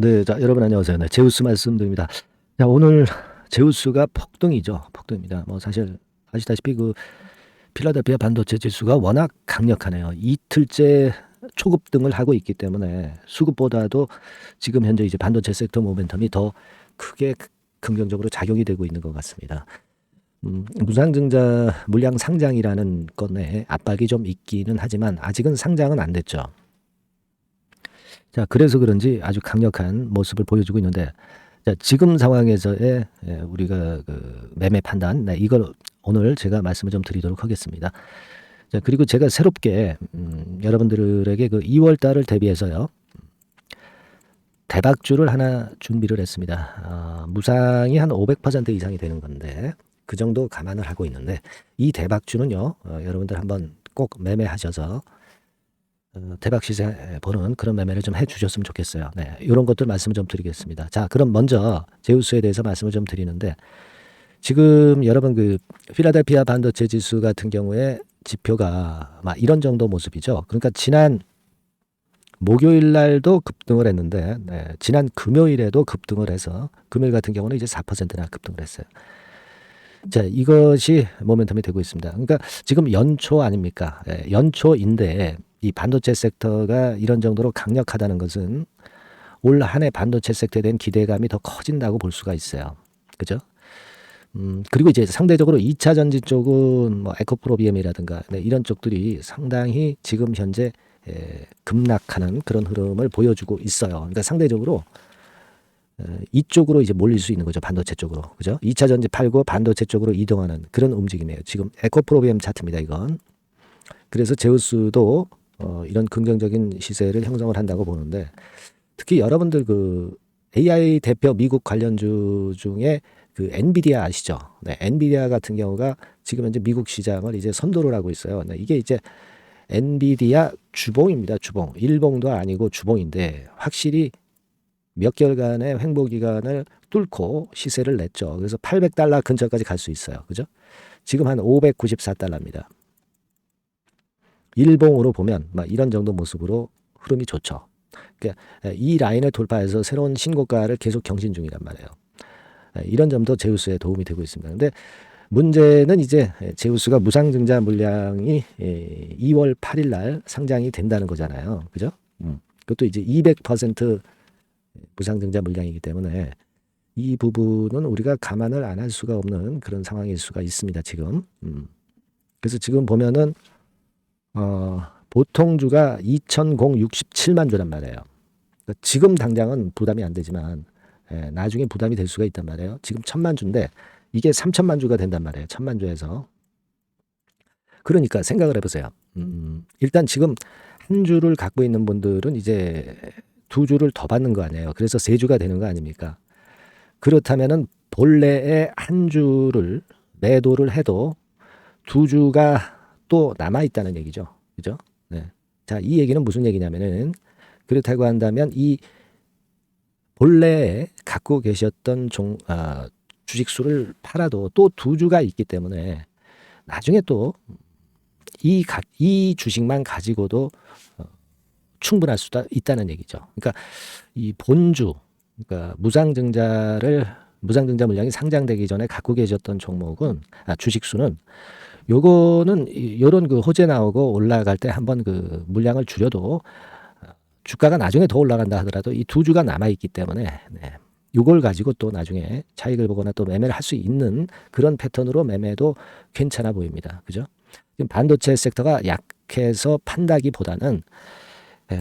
네. 자, 여러분 안녕하세요. 네. 제우스 말씀드립니다. 자, 오늘 제우스가 폭등이죠. 폭등입니다. 뭐 사실 아시다시피 그 필라델피아 반도체 지수가 워낙 강력하네요. 이틀째 초급등을 하고 있기 때문에 수급보다도 지금 현재 이제 반도체 섹터 모멘텀이 더 크게 긍정적으로 작용이 되고 있는 것 같습니다. 무상증자 물량 상장이라는 건에 압박이 좀 있기는 하지만 아직은 상장은 안 됐죠. 자, 그래서 그런지 아주 강력한 모습을 보여주고 있는데, 자, 지금 상황에서의 우리가 그 매매 판단, 네, 이걸 오늘 제가 말씀을 좀 드리도록 하겠습니다. 자, 그리고 제가 새롭게 여러분들에게 그 2월 달을 대비해서요, 대박주를 하나 준비를 했습니다. 무상이 한 500% 이상이 되는 건데 그 정도 감안을 하고 있는데, 이 대박주는요, 여러분들 한번 꼭 매매하셔서 대박 시세 보는 그런 매매를 좀 해주셨으면 좋겠어요. 네, 이런 것들 말씀을 좀 드리겠습니다. 자, 그럼 먼저 제우스에 대해서 말씀을 좀 드리는데, 지금 여러분 그 필라델피아 반도체 지수 같은 경우에 지표가 막 이런 정도 모습이죠. 그러니까 지난 목요일 날도 급등을 했는데, 네, 지난 금요일에도 급등을 해서 금요일 같은 경우는 이제 4%나 급등을 했어요. 자, 이것이 모멘텀이 되고 있습니다. 그러니까 지금 연초 아닙니까? 연초인데 이 반도체 섹터가 이런 정도로 강력하다는 것은 올 한 해 반도체 섹터에 대한 기대감이 더 커진다고 볼 수가 있어요. 그죠? 그리고 이제 상대적으로 2차 전지 쪽은 뭐 에코프로비엠이라든가 네, 이런 쪽들이 상당히 지금 현재 급락하는 그런 흐름을 보여주고 있어요. 그러니까 상대적으로 이쪽으로 이제 몰릴 수 있는 거죠. 반도체 쪽으로. 그죠? 2차 전지 팔고 반도체 쪽으로 이동하는 그런 움직임이에요. 지금 에코프로비엠 차트입니다. 이건. 그래서 제우스도 이런 긍정적인 시세를 형성을 한다고 보는데, 특히 여러분들 그 AI 대표 미국 관련주 중에 그 엔비디아 아시죠? 네, 엔비디아 같은 경우가 지금 현재 미국 시장을 이제 선도를 하고 있어요. 네, 이게 이제 엔비디아 주봉입니다. 주봉. 일봉도 아니고 주봉인데 확실히 몇 개월간의 횡보 기간을 뚫고 시세를 냈죠. 그래서 800달러 근처까지 갈 수 있어요. 그죠? 지금 한 594달러입니다. 일봉으로 보면 막 이런 정도 모습으로 흐름이 좋죠. 그러니까 이 라인을 돌파해서 새로운 신고가를 계속 경신 중이란 말이에요. 이런 점도 제우스에 도움이 되고 있습니다. 근데 문제는 이제 제우스가 무상증자 물량이 2월 8일 날 상장이 된다는 거잖아요. 그죠? 그것도 이제 200% 무상증자 물량이기 때문에 이 부분은 우리가 감안을 안 할 수가 없는 그런 상황일 수가 있습니다. 지금. 그래서 지금 보면은 보통 주가 2,067만 주란 말이에요. 그러니까 지금 당장은 부담이 안 되지만 나중에 부담이 될 수가 있단 말이에요. 지금 1,000만 주인데 이게 3,000만 주가 된단 말이에요. 1,000만 주에서. 그러니까 생각을 해보세요. 일단 지금 한 주를 갖고 있는 분들은 이제 두 주를 더 받는 거 아니에요. 그래서 세 주가 되는 거 아닙니까? 그렇다면은 본래의 한 주를 매도를 해도 두 주가 또 남아 있다는 얘기죠. 그죠? 네. 자, 이 얘기는 무슨 얘기냐면은, 그렇다고 한다면 이 본래 갖고 계셨던 주식수를 팔아도 또 두 주가 있기 때문에 나중에 또 이 주식만 가지고도 충분할 수도 있다는 얘기죠. 그러니까 이 본주, 그러니까 무상증자 물량이 상장되기 전에 갖고 계셨던 종목은 주식수는 요거는 요런 그 호재 나오고 올라갈 때 한번 그 물량을 줄여도 주가가 나중에 더 올라간다 하더라도 이 두 주가 남아 있기 때문에 네. 요걸 가지고 또 나중에 차익을 보거나 또 매매를 할 수 있는 그런 패턴으로 매매도 괜찮아 보입니다. 그죠? 지금 반도체 섹터가 약해서 판다기보다는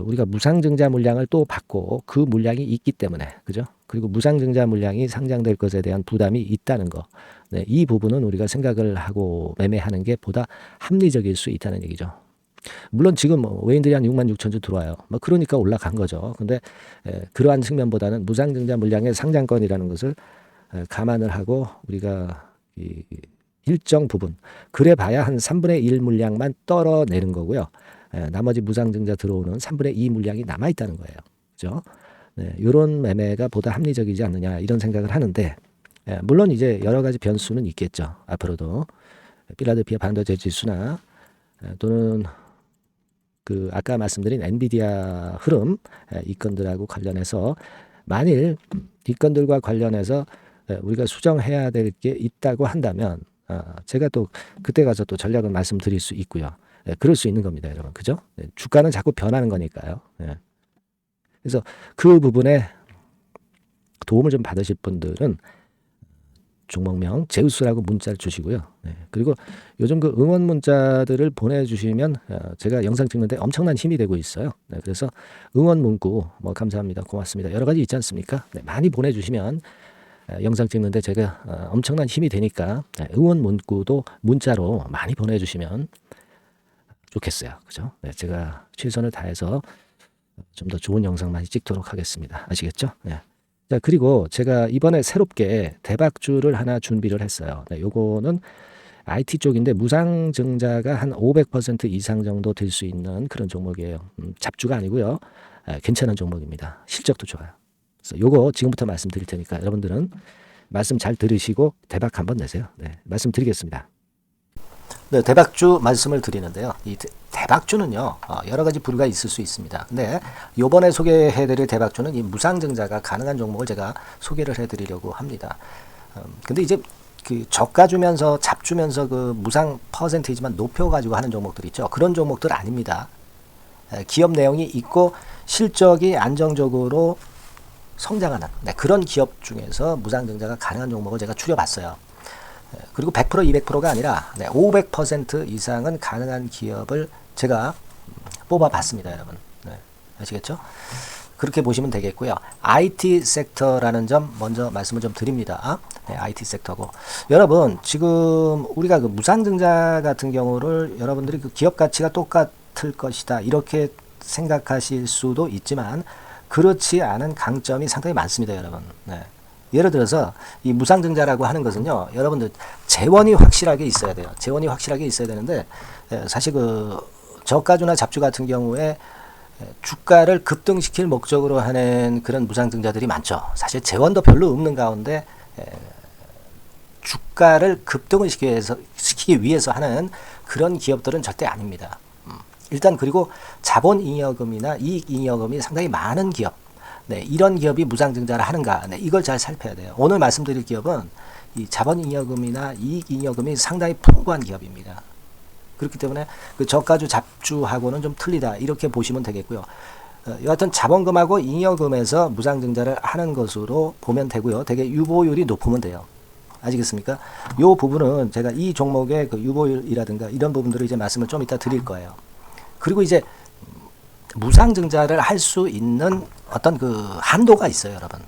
우리가 무상증자 물량을 또 받고 그 물량이 있기 때문에 그죠? 그리고 무상증자 물량이 상장될 것에 대한 부담이 있다는 거. 네, 이 부분은 우리가 생각을 하고 매매하는 게 보다 합리적일 수 있다는 얘기죠. 물론 지금 외인들이 한 6만 6천 주 들어와요. 뭐 그러니까 올라간 거죠. 근데 그러한 측면보다는 무상증자 물량의 상장권이라는 것을 감안을 하고 우리가 이 일정 부분 그래 봐야 한 3분의 1 물량만 떨어내는 거고요. 나머지 무상증자 들어오는 3분의 2 물량이 남아 있다는 거예요. 그죠? 네, 이런 매매가 보다 합리적이지 않느냐 이런 생각을 하는데, 물론 이제 여러 가지 변수는 있겠죠. 앞으로도 필라델피아 반도체 지수나 또는 그 아까 말씀드린 엔비디아 흐름 이 건들하고 관련해서 만일 이 건들과 관련해서 우리가 수정해야 될 게 있다고 한다면 제가 또 그때 가서 또 전략을 말씀드릴 수 있고요. 그럴 수 있는 겁니다, 여러분. 그죠? 주가는 자꾸 변하는 거니까요. 그래서 그 부분에 도움을 좀 받으실 분들은 종목명 제우스라고 문자를 주시고요. 그리고 요즘 그 응원 문자들을 보내주시면 제가 영상 찍는데 엄청난 힘이 되고 있어요. 그래서 응원 문구 뭐 감사합니다, 고맙습니다, 여러 가지 있지 않습니까? 많이 보내주시면 영상 찍는데 제가 엄청난 힘이 되니까 응원 문구도 문자로 많이 보내주시면 좋겠어요. 그죠? 제가 최선을 다해서 좀 더 좋은 영상 많이 찍도록 하겠습니다. 아시겠죠? 자, 그리고 제가 이번에 새롭게 대박주를 하나 준비를 했어요. 요거는 IT 쪽인데 무상증자가 한 500% 이상 정도 될 수 있는 그런 종목이에요. 잡주가 아니고요. 괜찮은 종목입니다. 실적도 좋아요. 그래서 요거 지금부터 말씀드릴 테니까 여러분들은 말씀 잘 들으시고 대박 한번 내세요. 말씀드리겠습니다. 대박주 말씀을 드리는데요. 이 대박주는요, 여러 가지 부류가 있을 수 있습니다. 근데 요번에 소개해드릴 대박주는 이 무상증자가 가능한 종목을 제가 소개를 해드리려고 합니다. 근데 이제 그 저가 주면서 잡주면서 그 무상 퍼센테이지만 높여가지고 하는 종목들 있죠. 그런 종목들 아닙니다. 기업 내용이 있고 실적이 안정적으로 성장하는 그런 기업 중에서 무상증자가 가능한 종목을 제가 추려봤어요. 그리고 100% 200%가 아니라 500% 이상은 가능한 기업을 제가 뽑아봤습니다, 여러분. 아시겠죠? 그렇게 보시면 되겠고요. IT 섹터라는 점 먼저 말씀을 좀 드립니다. IT 섹터고, 여러분 지금 우리가 그 무상증자 같은 경우를 여러분들이 그 기업 가치가 똑같을 것이다 이렇게 생각하실 수도 있지만 그렇지 않은 강점이 상당히 많습니다, 여러분. 예를 들어서 이 무상증자라고 하는 것은요, 여러분들 재원이 확실하게 있어야 돼요. 재원이 확실하게 있어야 되는데 사실 그 저가주나 잡주 같은 경우에 주가를 급등시킬 목적으로 하는 그런 무상증자들이 많죠. 사실 재원도 별로 없는 가운데 주가를 급등을 시키기 위해서 하는 그런 기업들은 절대 아닙니다. 일단 그리고 자본잉여금이나 이익잉여금이 상당히 많은 기업, 이런 기업이 무상증자를 하는가, 이걸 잘 살펴야 돼요. 오늘 말씀드릴 기업은 이 자본잉여금이나 이익잉여금이 상당히 풍부한 기업입니다. 그렇기 때문에 그 저가주 잡주하고는 좀 틀리다 이렇게 보시면 되겠고요. 여하튼 자본금하고 잉여금에서 무상증자를 하는 것으로 보면 되고요. 되게 유보율이 높으면 돼요. 아시겠습니까? 이 부분은 제가 이 종목의 그 유보율이라든가 이런 부분들을 이제 말씀을 좀 이따 드릴 거예요. 그리고 이제 무상증자를 할 수 있는 어떤 그 한도가 있어요, 여러분.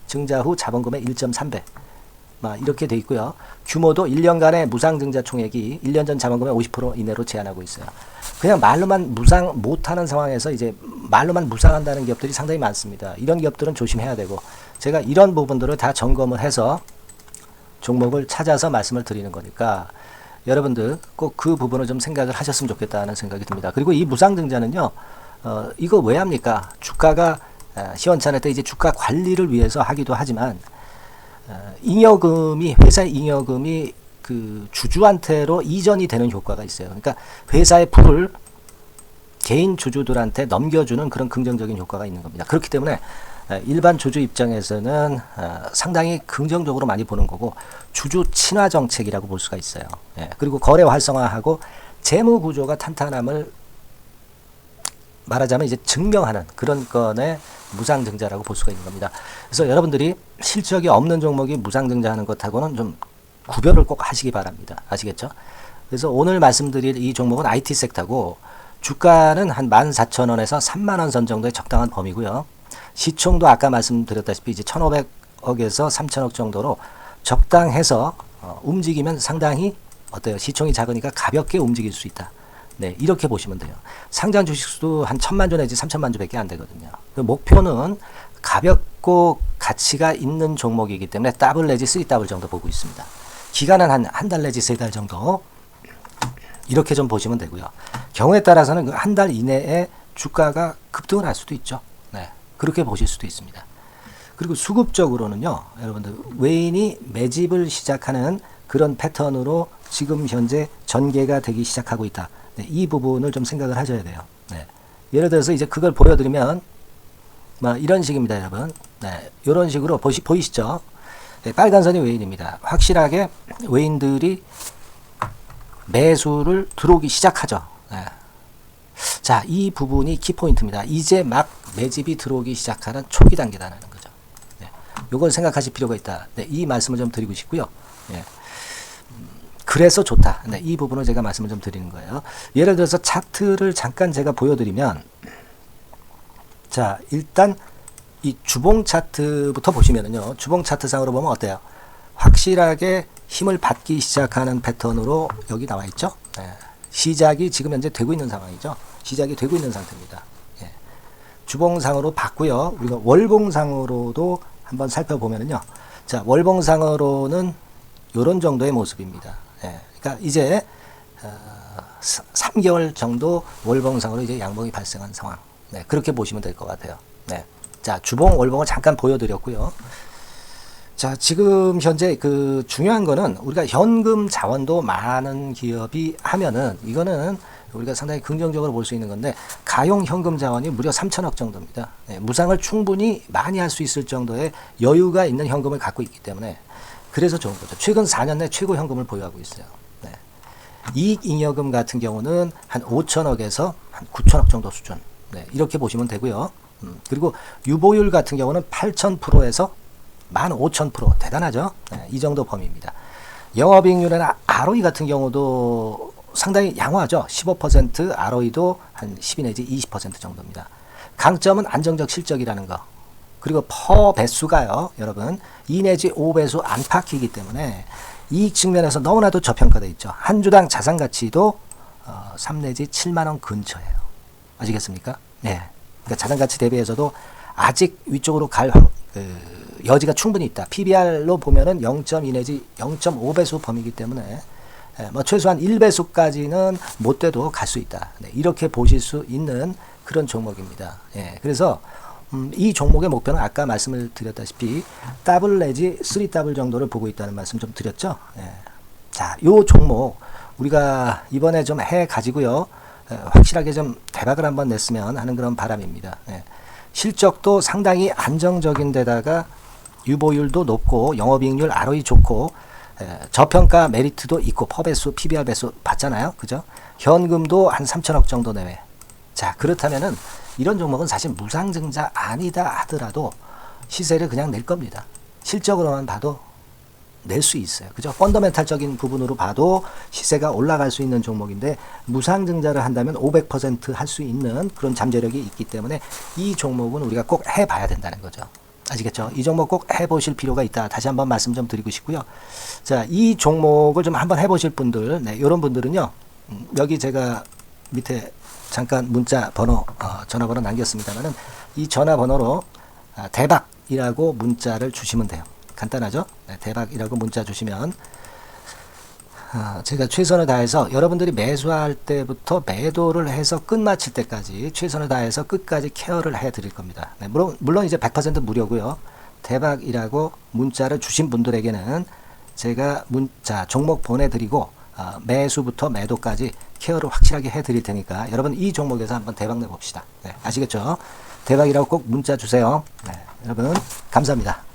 증자 후 자본금의 1.3배. 이렇게 돼 있고요. 규모도 1년간의 무상증자 총액이 1년 전 자본금의 50% 이내로 제한하고 있어요. 그냥 말로만 무상 못하는 상황에서 이제 말로만 무상한다는 기업들이 상당히 많습니다. 이런 기업들은 조심해야 되고, 제가 이런 부분들을 다 점검을 해서 종목을 찾아서 말씀을 드리는 거니까 여러분들 꼭 그 부분을 좀 생각을 하셨으면 좋겠다는 생각이 듭니다. 그리고 이 무상증자는요, 이거 왜 합니까? 주가가 시원찮을 때 이제 주가 관리를 위해서 하기도 하지만 잉여금이, 회사의 잉여금이 그 주주한테로 이전이 되는 효과가 있어요. 그러니까 회사의 풀을 개인 주주들한테 넘겨주는 그런 긍정적인 효과가 있는 겁니다. 그렇기 때문에 일반 주주 입장에서는 상당히 긍정적으로 많이 보는 거고, 주주 친화 정책이라고 볼 수가 있어요. 그리고 거래 활성화하고 재무 구조가 탄탄함을 말하자면 이제 증명하는 그런 건의 무상증자라고 볼 수가 있는 겁니다. 그래서 여러분들이 실적이 없는 종목이 무상증자하는 것하고는 좀 구별을 꼭 하시기 바랍니다. 아시겠죠? 그래서 오늘 말씀드릴 이 종목은 IT 섹터고, 주가는 한 14,000원에서 30,000원 선 정도의 적당한 범위고요. 시총도 아까 말씀드렸다시피 이제 1,500억에서 3,000억 정도로 적당해서 움직이면 상당히 어때요? 시총이 작으니까 가볍게 움직일 수 있다. 이렇게 보시면 돼요. 상장 주식수도 한 1,000만 주 내지 3,000만 주밖에 안 되거든요. 그 목표는 가볍고 가치가 있는 종목이기 때문에 더블 내지 3더블 정도 보고 있습니다. 기간은 한 달 내지 3달 정도 이렇게 좀 보시면 되고요. 경우에 따라서는 그 한 달 이내에 주가가 급등을 할 수도 있죠. 그렇게 보실 수도 있습니다. 그리고 수급적으로는요, 여러분들 외인이 매집을 시작하는 그런 패턴으로 지금 현재 전개가 되기 시작하고 있다. 이 부분을 좀 생각을 하셔야 돼요. 예를 들어서 이제 그걸 보여드리면 뭐 이런 식입니다, 여러분. 네, 이런 식으로 보이시죠? 네, 빨간 선이 외인입니다. 확실하게 외인들이 매수를 들어오기 시작하죠. 네. 자, 이 부분이 키포인트입니다. 이제 막 매집이 들어오기 시작하는 초기 단계라는 거죠. 네, 요걸 생각하실 필요가 있다. 네, 이 말씀을 좀 드리고 싶고요. 네. 그래서 좋다. 네, 이 부분을 제가 말씀을 좀 드리는 거예요. 예를 들어서 차트를 잠깐 제가 보여드리면, 자, 일단 이 주봉 차트부터 보시면은요, 주봉 차트상으로 보면 어때요? 확실하게 힘을 받기 시작하는 패턴으로 여기 나와 있죠. 네. 시작이 지금 현재 되고 있는 상황이죠. 시작이 되고 있는 상태입니다. 예. 주봉상으로 봤고요. 우리가 월봉상으로도 한번 살펴보면은요. 자, 월봉상으로는 이런 정도의 모습입니다. 예. 그러니까 이제 3개월 정도 월봉상으로 이제 양봉이 발생한 상황. 네, 그렇게 보시면 될 것 같아요. 네. 자, 주봉, 월봉을 잠깐 보여드렸고요. 자, 지금 현재 그 중요한 거는 우리가 현금 자원도 많은 기업이 하면은 이거는 우리가 상당히 긍정적으로 볼 수 있는 건데, 가용 현금 자원이 무려 3천억 정도입니다. 네, 무상을 충분히 많이 할 수 있을 정도의 여유가 있는 현금을 갖고 있기 때문에 그래서 좋은 거죠. 최근 4년 내 최고 현금을 보유하고 있어요. 네. 이익잉여금 같은 경우는 한 5천억에서 한 9천억 정도 수준. 네, 이렇게 보시면 되고요. 그리고 유보율 같은 경우는 8,000%에서 15,000% 대단하죠. 네, 이 정도 범위입니다. 영업이익률이나 ROE 같은 경우도 상당히 양호하죠. 15%, ROE도 한 12 내지 20% 정도입니다. 강점은 안정적 실적이라는 거. 그리고 퍼 배수가요, 여러분 2 내지 5배수 안팎이기 때문에 이익 측면에서 너무나도 저평가되어 있죠. 한 주당 자산 가치도 3 내지 7만 원 근처예요. 아시겠습니까? 네. 그러니까 자산 가치 대비해서도 아직 위쪽으로 갈 여지가 충분히 있다. PBR로 보면은 0.2 내지 0.5배수 범위이기 때문에 뭐 최소한 1배수까지는 못 돼도 갈 수 있다. 네, 이렇게 보실 수 있는 그런 종목입니다. 예, 그래서 이 종목의 목표는 아까 말씀을 드렸다시피 더블 내지 3더블 정도를 보고 있다는 말씀 좀 드렸죠. 예. 자, 요 종목 우리가 이번에 좀 해 가지고요. 확실하게 좀 대박을 한번 냈으면 하는 그런 바람입니다. 예. 실적도 상당히 안정적인 데다가 유보율도 높고 영업이익률 ROE 좋고 저평가 메리트도 있고 퍼배수 PBR 배수 봤잖아요. 그죠? 현금도 한 3천억 정도 내외. 자, 그렇다면은 이런 종목은 사실 무상증자 아니다 하더라도 시세를 그냥 낼 겁니다. 실적으로만 봐도 낼 수 있어요. 그죠? 펀더멘탈적인 부분으로 봐도 시세가 올라갈 수 있는 종목인데 무상증자를 한다면 500% 할 수 있는 그런 잠재력이 있기 때문에 이 종목은 우리가 꼭 해봐야 된다는 거죠. 아시겠죠? 이 종목 꼭 해보실 필요가 있다. 다시 한번 말씀 좀 드리고 싶고요. 자, 이 종목을 좀 한번 해보실 분들, 네, 이런 분들은요, 여기 제가 밑에 잠깐 문자 번호, 전화번호 남겼습니다만은 이 전화번호로 대박이라고 문자를 주시면 돼요. 간단하죠? 네, 대박이라고 문자 주시면 제가 최선을 다해서 여러분들이 매수할 때부터 매도를 해서 끝마칠 때까지 최선을 다해서 끝까지 케어를 해드릴 겁니다. 네, 물론 이제 100% 무료고요. 대박이라고 문자를 주신 분들에게는 제가 문자 종목 보내드리고 매수부터 매도까지 케어를 확실하게 해드릴 테니까 여러분 이 종목에서 한번 대박 내봅시다. 네, 아시겠죠? 대박이라고 꼭 문자 주세요. 네, 여러분 감사합니다.